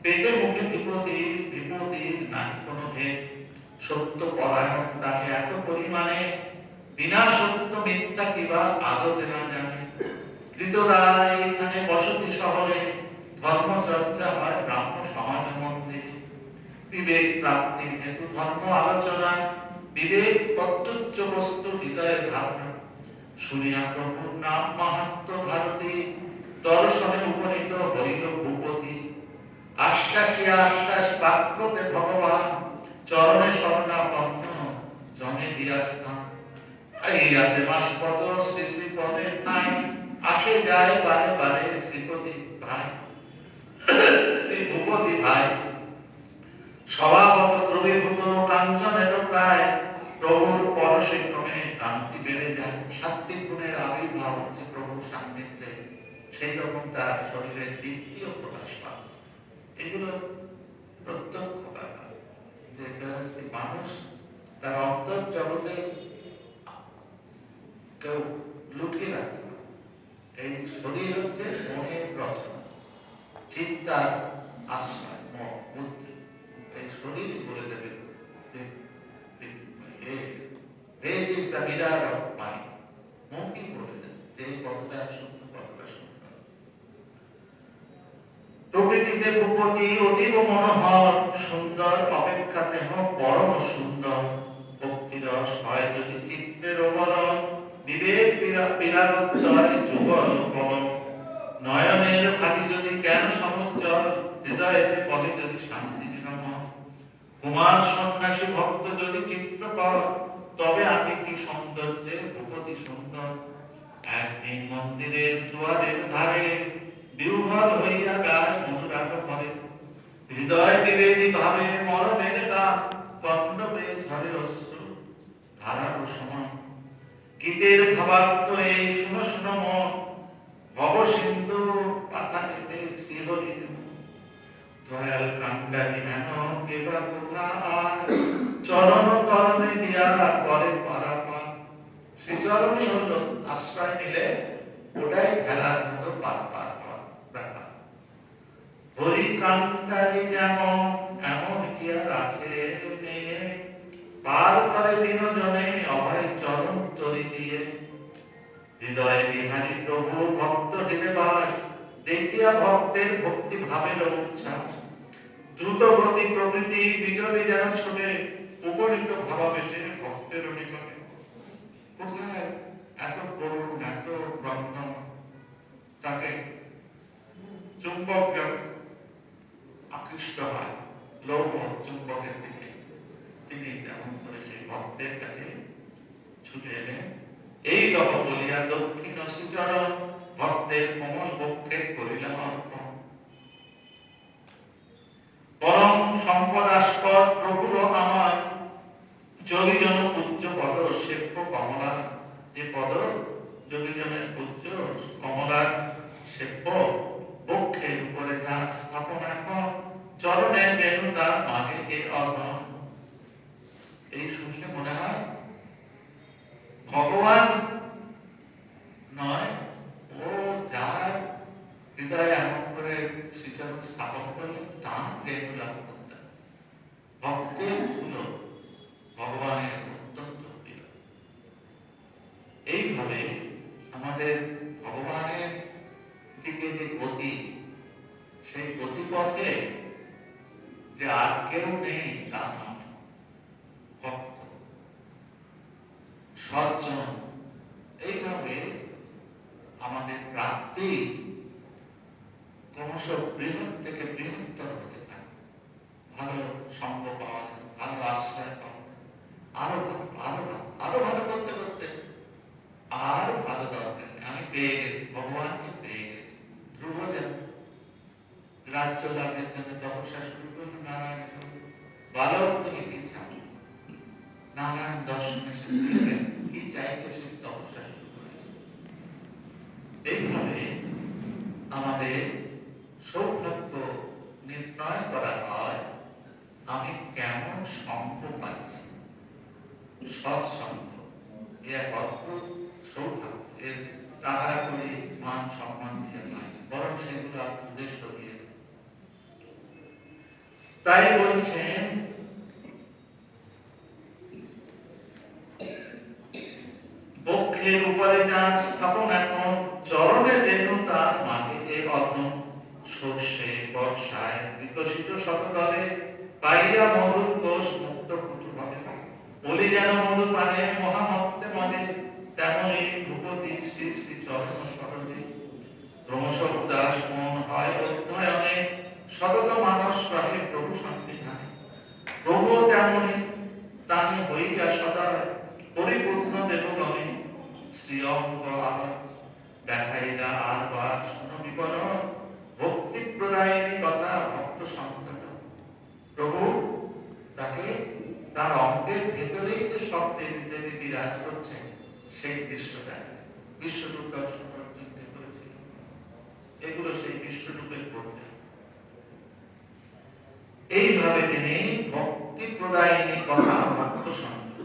পেটে মুখে বিপদীর নারী কোনো ভেদ। সত্য পরায়ণ তাকে এত পরিমাণে, বিনা সত্য মিথ্যা কিবা আদতে না জানে। কৃতদার এইখানে বসতি শহরে, ধর্মচর্চা হয় ব্রাহ্ম সমাজ মন্দিরে। বিবেক প্রাপ্তির হেতু ধর্ম আলোচনা, বিবেক প্রত্যুচ্চ বস্তু হৃদয়ে ধারণা। শুনিয়া প্রভুর নাম মাহাত্ম ভারতী, দর্শনে উপনীত হইল ভূপতি। আশ্বাসী আশ্বাস বাক্যতে ভগবান, চরণে শরণাপন্ন জনে দিয়া স্থান। এইয়াতে মাসপদ শ্রী শ্রী পদে ঠাঁই, আসে যায় বারে বারে শ্রীপতি ভাই। শ্রী ভূপতি ভাই স্বভাবত দ্রবীভূত কাঞ্চনের প্রায়, প্রভুর পরশে ক্রমে কান্তি বেড়ে যায়। সাত্বিক গুণের আবির্ভাব হচ্ছে প্রভুর সান্নিধ্যে, সেই রকম তার শরীরের দ্বিতীয় প্রকাশ পাচ্ছে। এগুলো প্রত্যক্ষ ব্যাপার, যেটা মানুষ তার অন্তর জগতে কেউ লুকিয়ে রাখতে পারে। এই শরীর হচ্ছে মনের রচনা, চিন্তার আশ্রয়, বুদ্ধি। এই শরীর বলে দেবে this is the mirror of mind. মনই বলে দেবে যে কতটা শুদ্ধ, কতটা সুন্দর। প্রকৃতিতে ভূপতি অতীব মনোহর, সুন্দর অপেক্ষা দেহ পরম সুন্দর। ভক্তিরস হয় যদি চিত্রের অবরণ, বিবেক বিরাগত যুগল কলম। নয়নের ভাটি যদি জ্ঞান সমুজ্জ্বল, হৃদয়েতে পদে যদি শান্তি নিরাময়। কুমার সন্ন্যাসী ভক্ত যদি চিত্রকর, তবে আমি কি সৌন্দর্যে ভূপতি সুন্দর। একদিন মন্দিরের দুয়ারের ধারে, বিহ্বল হইয়া গায় অনুরাগ ভরে। হৃদয় বিবেদী ভাবে মরণের গান, কণ্ঠবে ঝরে অশ্রু ধারার সমান। গীতের ভাবার্থ এই শুনো শুনো মন, ভব সিন্ধু পাথানিতে শ্রীহরির দয়াল কান্ডারি হেন কেবা কোথা আর, চরণ তরণে দিয়া করে পারাপার। শ্রীচরণই হলো আশ্রয় নিলে ওটাই খেলার মতো পারাপার ব্যাপার। হরি কান্ডারি যেমন এমন কি আর আছে মেয়ে, পার করে দিন জনে অভয় চরণ তরি দিয়ে। হৃদয়ে বিহারী প্রভু ভক্ত হৃদে বাস, দেখিয়া ভক্তের ভক্তি ভাবের উচ্ছ্বাস। দ্রুত গতি প্রকৃতি বিজলি যেন ছোটে, উপনীত ভাবাবেশে ভক্তের নিকটে। কোথায় এত করুণ, এত ব্রহ্ম, তাকে চুম্বক আকৃষ্ট হয় লৌহ চুম্বকের দিকে, তিনি তেমন করে সেই ভক্তের কাছে ছুটে এলেন। এই লহ বলিয়া দক্ষিণ শ্রীচরণ, ভক্তের কোমল বক্ষে করিলাম অর্পণ। পরম সম্পদাস্পদ প্রভুর আমার, যোগীজন পূজ্য পদ সেব্য কমলা। যে পদ যোগীজনের পূজ্য কমলার সেব্য বক্ষের উপরে যা যাক স্থাপন এখন চরণে বেনু তার মাগে এ অধম। এই শুনলে মনে হয় ভগবান নয়, ও যার হৃদয়ে এমন করে শ্রীচরণ স্থাপন করলে তার প্রেম লাভ করতে। ভক্তের গুলো ভগবানের অত্যন্ত প্রিয়। এইভাবে আমাদের ভগবানের দিকে যে গতি, সেই গতিপথে যে আর কেউ নেই তা নয়, ভক্ত সজ্জন। এইভাবে আমাদের প্রাপ্তি ক্রমশ বৃহৎ থেকে বৃহত্তর হতে থাকে। ভালো সঙ্গ পাওয়া যায়, ভালো আশ্রয় পাওয়া, আরো ভালো আরো ভালো আরো ভালো করতে করতে আর ভালো দরকার। আমি পেয়ে গেছি, ভগবানকে পেয়ে গেছি। ধ্রুব যেন রাজ্য লাভের জন্য তপস্যা শুরু করলো, নারায়ণ বালক তুমি কি চাও, নারায়ণ দর্শনে সে ভুলে গেছে কি চাইতে, সে তপস্যা শুরু করেছে। এইভাবে আমাদের সৌভাগ্য নির্ণয় করা হয় আমি কেমন সঙ্গ পাচ্ছি। সৎসঙ্গ এক অদ্ভুত সৌভাগ্য। এর টাকা করে মান সম্মান দিয়ে নয়, বরং সেগুলো দূরে সরিয়ে। তাই বলছেন বক্ষের উপরে যান স্থাপন এখন চরণে রেণু তার মাগে এ অধম। সর্ষে বর্ষায় বিকশিত শতদলে পাইয়া মধুর কোষ মুক্ত কুতুহলে। বলি যেন মধু পানে মহামত্তে মানে, তেমনি ভূপতি শ্রী শ্রী চরণ সরণে। ক্রমশ উদাস মন হয় অধ্যয়নে, সতত মানস রহে প্রভু সংবিধানে। প্রভু তেমনি তানি হইয়া সদা পরিপূর্ণ দেবগণে। শ্রী অঙ্গ আবার দেখাইলা আর বার শুনো বিবরণ, ভক্তি প্রদায়িনী কথা ভক্ত সংকট। প্রভু তাকে তার অঙ্গের ভেতরেই যে সব দেবী দেবী বিরাজ করছে সেই দৃশ্যটা বিশ্বরূপ দর্শন চিন্তা করেছিল। এগুলো সেই বিশ্বরূপের পর্যায়ে। এইভাবে তিনি ভক্তি প্রদায়িনী কথা ভক্ত সংকট,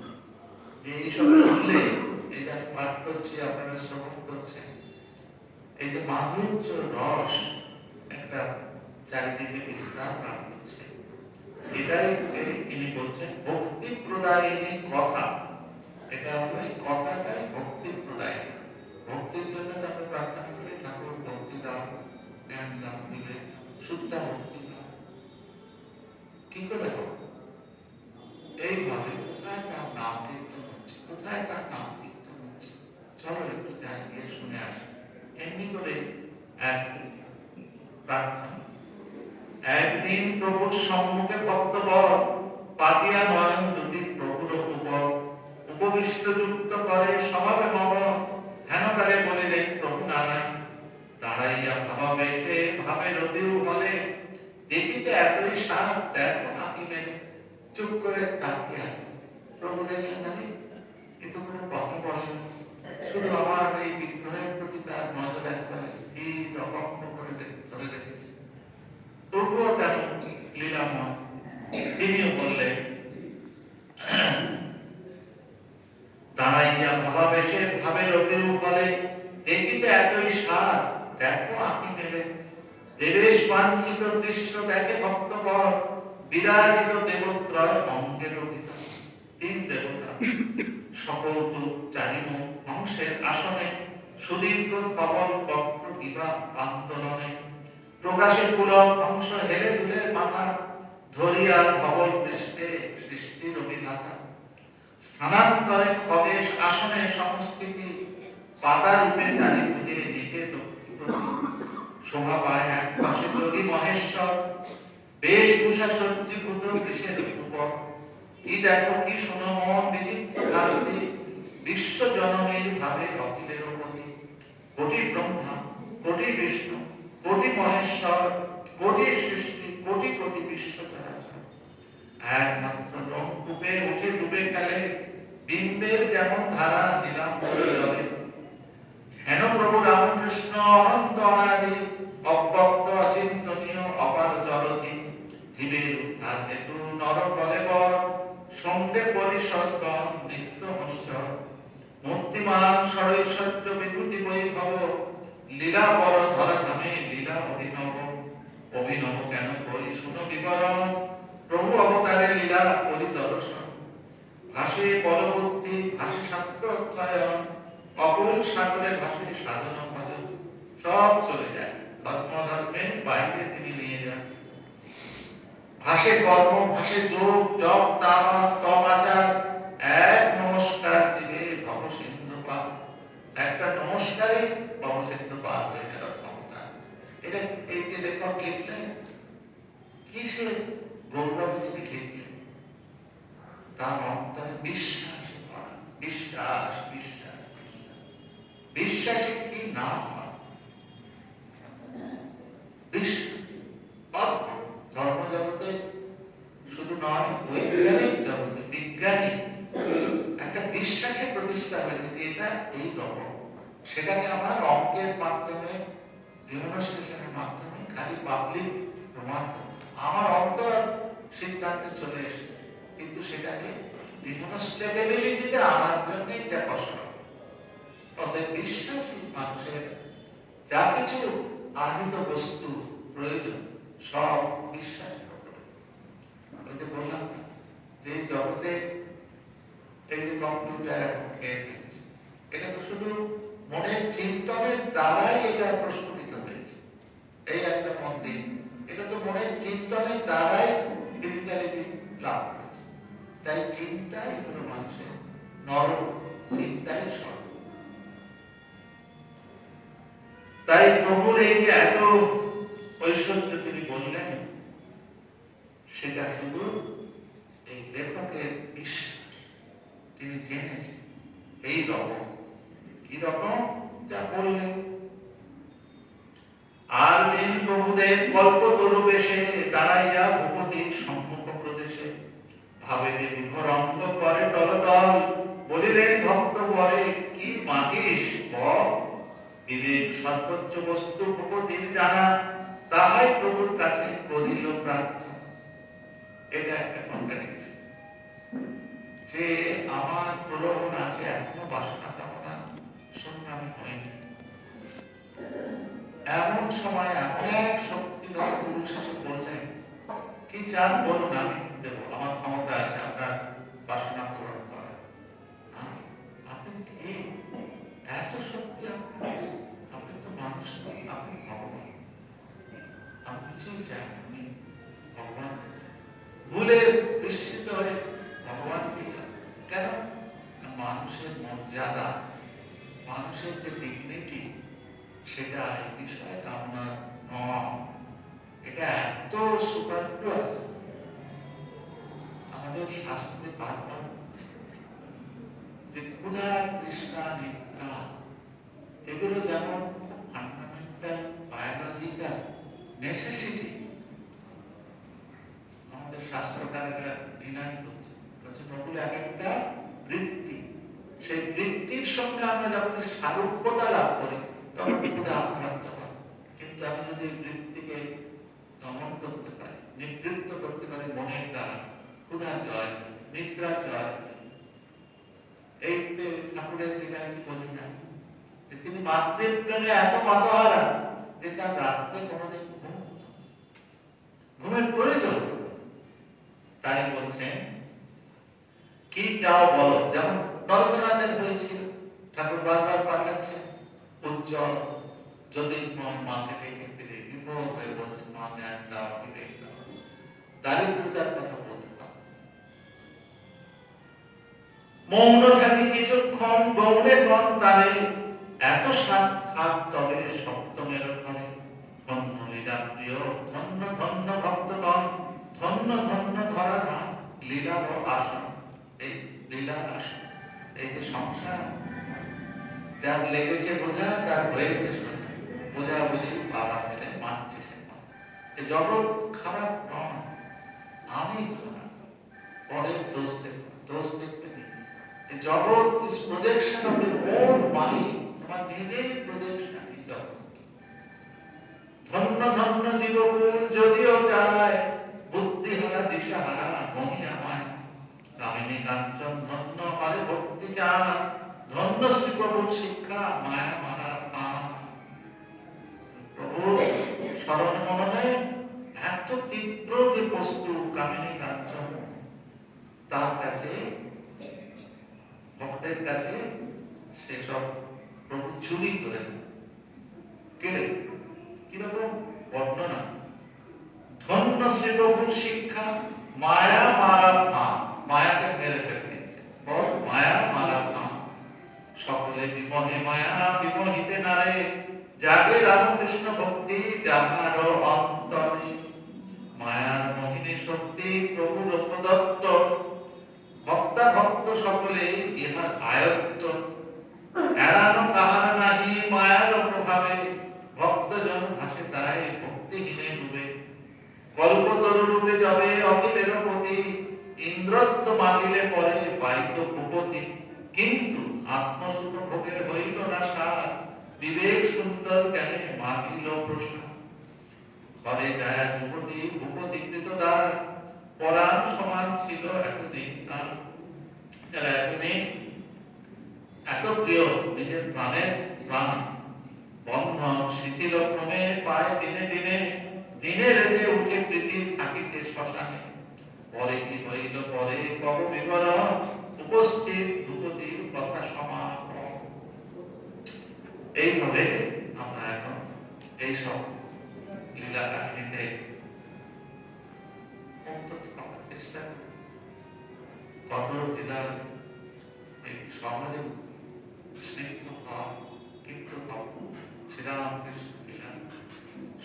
এইসব শুনলে এই যে পাঠ করছি আপনারা শ্রবণ করছেন, এই যে মাধুর্য রস একটা চারিদিকে বিস্তার লাভ করছে, এটাই তিনি বলছেন ভক্তি প্রদায়িনী কথা। এটা হলো এই কথাটাই ভক্তি প্রদায়িনী। ভক্তির জন্য তাকে প্রার্থনা করি, ঠাকুর ভক্তি দাও, জ্ঞান দাও, বিবেক, শুদ্ধ ভক্তি দাও। কি করে হোক? এইভাবে কোথায় তার নাম কীর্তন হচ্ছে, কোথায় তার নাম কীর্তন হচ্ছে, চলো একটু যাই গিয়ে শুনে আসি। এমনি করে এক প্রার্থনা। একদিন প্রভুর সম্মুখে ভক্তবর পাতিয়া নয়ন দুটি প্রভুর উপর উপবিষ্ট যুক্ত করে স্বভাবে মম হেনকারে বলিলেন প্রভু নারায়ণ। দাঁড়াইয়া ভাবাবেশে ভাবে রবিও বলে, দেখিতে এতই সাপ দেখো হাকিমে। চুপ করে তাকিয়ে আছে। প্রভু দেখলেন জানি কিন্তু কোনো কথা বলে না, শুধু আমার এই বিগ্রহের প্রতি তার নজর একবারে স্থির অকম্প করে ধরে রেখেছে। তবুও তেমন লীলাময়। তিনিও বললেন, দাঁড়াইয়া ভাবাবেশে ভাবে রবিও বলে, দেখিতে এতই সাপ দেখো আঁকি মেলে। দেবেশ বাঞ্ছিত দৃশ্য দেখে ভক্তবর, বিরাজিত দেবত্রয় অঙ্গের ভিতর। তিন দেবতা সকৌতুক চারিমুখ হংসের আসনে, সুদীর্ঘ কমল বক্র দিবা আন্দোলনে। প্রকাশে পুলক হংস হেলে দুলে মাথা, ধরিয়া ধবল পৃষ্ঠে সৃষ্টির অভিধাতা। স্থানান্তরে খগেশ আসনে সংস্কৃতি, পাতা রূপে চারিদিকে দিকে লক্ষিত। শোভা পায় এক পাশে যোগী মহেশ্বর, বেশভূষা সজ্জীভূত কৃষের উপর। কি দেখো কি শোনো মন বিচিত্র ভারতী, বিশ্ব জননীর ভাবে অখিলের পতি। কোটি ব্রহ্মা, কোটি বিষ্ণু, কোটি মহেশ্বর, কোটি সৃষ্টি, কোটি কোটি বিশ্ব চরাচর। একমাত্র রংকূপে উঠে ডুবে খেলে, বিম্বের যেমন ধারা নিলাম জলে। হেন প্রভু রামকৃষ্ণ অনন্ত অনাদি, অব্যক্ত অচিন্তনীয় নিত্য অনুচর মূর্তিমান ষড়ৈশ্বর্য বিভূতি বৈভব লীলা পর ধরা ধামে লীলা অভিনব অভিনব কেন করি শুনো বিবরণ প্রভু অবতারে লীলা করি দর্শন ভাসে পরবর্তী ভাসে শাস্ত্র অধ্যয়ন অকুল সাগরে ভাসে সাধন ভজন সব চলে যায় ধর্ম ধর্মের বাইরে তিনি নিয়ে যান ভাসে কর্ম ভাসে যোগ জপ তপ আচার এক নমস্কার দিবে ভব সিন্ধু পাপ একটা নমস্কারে ভব সিন্ধু পাপ হয়ে যাওয়ার ক্ষমতা এটা এই যে লেখক লিখলেন কিসের গৌরবে তিনি লিখলেন তার অন্তরে বিশ্বাসে ভরা বিশ্বাস বিশ্বাস বিশ্বাস বিশ্বাসে কি না হয় ধর্ম জগতে শুধু নয় বৈজ্ঞানিক জগতে বিজ্ঞানী একটা বিশ্বাসে প্রতিষ্ঠা হয়েছে যে এটা এই রকম সেটাকে আমার অঙ্কের মাধ্যমে ডেমনস্ট্রেশনের মাধ্যমে খালি পাবলিক প্রমাণ করে আমার অন্তর সিদ্ধান্তে চলে এসেছে কিন্তু সেটাকে ডেমনস্ট্রেটেবিলিটিতে আনার জন্যই যা কষ্ট তাদের বিশ্বাসী মানুষের যা কিছু আহিত বস্তু প্রয়োজন সব বিশ্বাস বললাম যে জগতে এই যে কম্পিউটার এখন খেয়ে দিচ্ছে এটা তো শুধু মনের চিন্তনের দ্বারাই এটা প্রস্ফুটিত হয়েছে এই একটা মন্দির এটা তো মনের চিন্তনের দ্বারাই ডিজিটালিটি লাভ করেছে তাই চিন্তাই হলো মানুষের নরম চিন্তাই সর্ব তাই প্রভুর এই যে এত ঐশ্বর্য তিনি বললেন সেটা শুধু এই লেখকের বিশ্বাস তিনি জেনেছেন এই রকম কি রকম যা বললেন আর দিন প্রভুদের কল্প তরু বেশে দাঁড়াইয়া ভূপতির সম্মুখ প্রদেশে ভাবে যে বিভোর অঙ্গ করে টলটল বলিলেন ভক্ত বরে কি মাগিস বিবেক সর্বোচ্চ বস্তু ভূপতির জানা তাহাই প্রভুর কাছে করিল প্রার্থনা এটা একটা কন্ট্রাডিকশন যে আমার প্রলোভন আছে এখনো বাসনা কামনা সংগ্রামী হয়নি এমন সময় এমন এক শক্তিধর পুরুষ এসে বললেন কি চান বলুন আমি দেবো আমার ক্ষমতা আছে আপনার বাসনা পূরণ করার আপনি কে এত শক্তি আপনি তো মানুষ নই আপনি ভগবান আমি কিছুই চাই আপনি ভগবান ভুলে বিস্মিত হয়ে ভগবান কেন মানুষের মর্যাদা মানুষের যে ডিগনিটি সেটা এই বিষয়ে কামনা নয় এটা এত সুপারফ্লুয়াস আমাদের শাস্ত্রে বারবার যে ক্ষুধা তৃষ্ণা নিদ্রা এগুলো যেমন ফান্ডামেন্টাল বায়োলজিক্যাল নেসেসিটি আমাদের শাস্ত্রকারেরা ডিনাই করছে ওগুলো এক একটা বৃত্তি সেই বৃত্তির সঙ্গে আমরা যখন সারূপ্যতা লাভ করি তখন ক্ষুধা আক্রান্ত হয় কিন্তু আমি যদি বৃত্তিকে দমন করতে পারি নিবৃত্ত করতে পারি মনের দ্বারা ক্ষুধা জয় নিদ্রা জয় এই ঠাকুরের দিনে কি বলি না তিনি মাতৃপ্রেমে এত মাতহারা যে তার রাত্রে কোনোদিন ঘুমের প্রয়োজন তাই বলছেন কি চাও বলো যেমন নরকনাথের হয়েছিল ঠাকুর বারবার পাঠাচ্ছেন উজ্জ্বল যদি মাকে দেখে দিলে বিপদ হয়ে বলছেন মা জ্ঞান দাও বিবেক দাও দারিদ্রতার কথা বলতে পারো মৌন থাকি কিছুক্ষণ গৌরে গণ তারে এত সাক্ষাৎ তবে সপ্তমের ঘরে ধন্য লীলা প্রিয় ধন্য ধন্য ভক্তগণ ধন্য ধন্য ধরা ধাম লীলার আসন এই লীলার আসন এই যে সংসার যার লেগেছে বোঝা তার হয়েছে সোজা বোঝা বুঝি বাবা মেলে মানছে সে এই জগৎ খারাপ নয় আমি খারাপ পরের দোষ দেখতে নেই এই জগৎ is projection of your own mind তোমার নিজের প্রজেকশন এই জগৎ ধন্য ধন্য জীবকুল যদিও যায় বুদ্ধিহারা দিশাহারা মহি আমায় কামিনী কাঞ্চন ধন্য হরে ভক্তি চান, ধন্য শ্রী প্রভুর শিক্ষা মায়া মারা পান। প্রভুর স্মরণ মননে এত তীব্র যে বস্তু কামিনী কাঞ্চন, তার কাছে ভক্তের কাছে সেসব প্রভু চুরি করেন কেড়ে। কিরকম বর্ণনা, ধন্য শ্রী প্রভুর শিক্ষা মায়া মারা ভান, মায়াকে মেরে ফেলে দিচ্ছে, বল মায়া মারা ভান। সকলে বিমোহে মায়া বিমোহিতে নারে, জাগে রামকৃষ্ণ ভক্তি যাহার অন্তরে। মায়ার মোহিনী শক্তি প্রভুর প্রদত্ত, ভক্তা ভক্ত সকলে ইহার আয়ত্ত। এড়ানো কাহার নাহি মায়ার প্রভাবে, ভক্তজন ভাসে তাই ভক্তিহীনে ডুবে। কল্পতরু রূপে যাবে অখিলের পতি, ইন্দ্রত্ব মাগিলে পরে পাইত ভূপতি। কিন্তু আত্মসুখ ভোগে হইল না সার, বিবেক সুন্দর জ্ঞানে মাগিল প্রসাদ। ঘরে যায় যুবতী ভূপতি কৃতদার, পরাণ সমান ছিল এতদিন তার। যারা এতদিন এত প্রিয় নিজের প্রাণের প্রাণ, বন্ধন শিথিল ক্রমে পায় দিনে দিনে, দিনে রেখে উঠে প্রীতি থাকিতে শ্মশানে। পরে কি হইল পরে কব বিবরণ, উপস্থিত ধ্রুপদীর কথা সমাপন। এইভাবে আমরা এখন এইসব লীলা কাহিনীতে অন্তত থাকার চেষ্টা করি। কঠোর হৃদয় এই সমাজে স্নিগ্ধ ভাব কিন্তু শ্রীরামকৃষ্ণ লীলা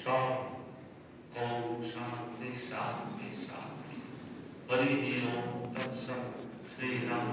সব ওম শান্তি শান্তি শান্তি। হরি ওম তৎসৎ। শ্রীরাম